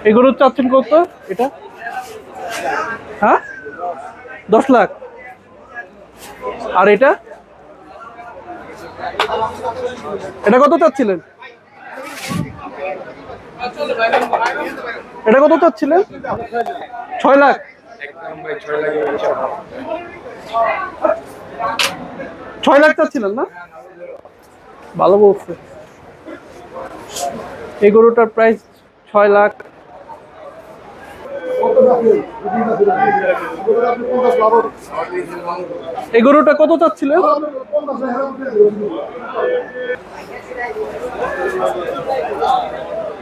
এগুলো চাচ্ছেন কত এটা? হ্যাঁ 10 লাখ। আর এটা এটা কত চাচ্ছিলেন? এটা কত চাচ্ছিলেন? 6 লাখ। 6 লাখ চাচ্ছিলেন না? ভালো বলছে। এই গরুটার প্রাইস 6 লাখ। এই গরুটা কত চাচ্ছিলেন?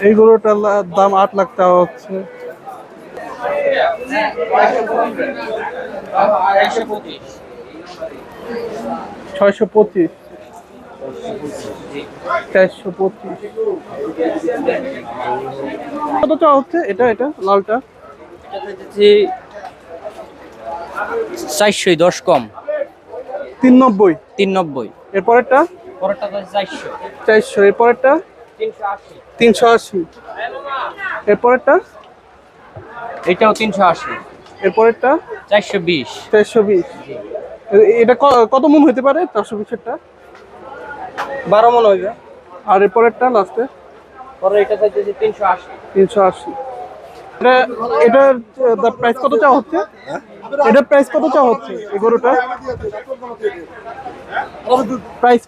এই গরুটার দাম 8 লাখ টাকা হচ্ছে। ছয়শো 25, 425। কত চাওয়া হচ্ছে এটা? এটা লালটা 410 কম 390। 390। এরপরেরটা পরেরটা 400। 400। এরপরেরটা 380। এরপরেরটা এটাও 380। এরপরেরটা 420। 420। এটা কত মন হতে পারে? 420-এরটা 12 মন হইবে। আর এরপরেরটা লাস্টে পরে এটা চাইতেছি 380। 380। এটার প্রাইস কত চাওয়া হচ্ছে? এটার প্রাইস কত চাওয়া হচ্ছে এই গরুটা? প্রাইস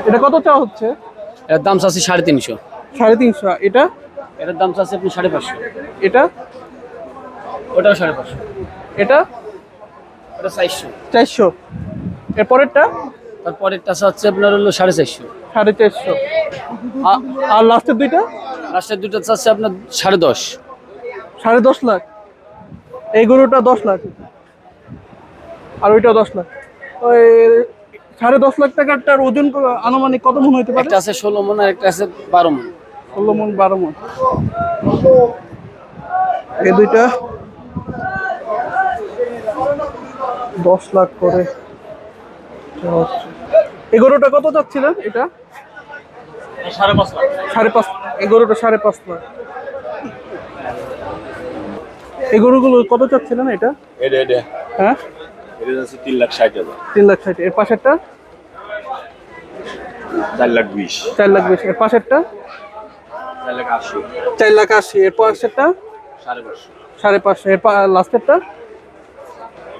এটা কত চাওয়া হচ্ছে? এর দাম চাচ্ছি 350। 350। এটা এটার দাম চাচ্ছি আপনি 550। এটা ওটাও 550। এটা ওটা 400। 400। এরপরেরটা তারপরেরটা চাচ্ছি আপনার হলো 450। 450। আর লাস্টের দুইটা? লাস্টের দুটো চাচ্ছি আপনার 10.5। 10.5 লাখ। এই গরুটা 10 লাখ আর ওইটা 10 লাখ। ওই 10.5 লাখ টাকাটার ওজন আনুমানিক কত মন হইতে পারে? একটা আছে 16 মন আর একটা আছে 12 মন। 16 মন 12 মন। এই দুইটা 10 লাখ করে। এই গরুটা কত চাচ্ছিলেন? এটা 5.5 লাখ। 5.5। এই গরুটা 5.5 লাখ। এই গরুগুলো কত চাচ্ছিলেন? এটা হ্যাঁ এটা আছে 3,60,000। 3,60,000। এর পাশেরটা 4,20,000। 4,20,000। এর পাশেরটা 4,80,000। 4,80,000। এর পাশেরটা 550,000। 550,000। এর লাস্টেরটা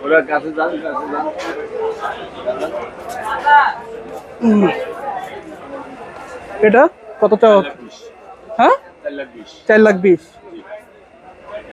ওরা কাছে যান। এটা কত চাওয়া? হ্যাঁ 4,20,000। 4,20,000।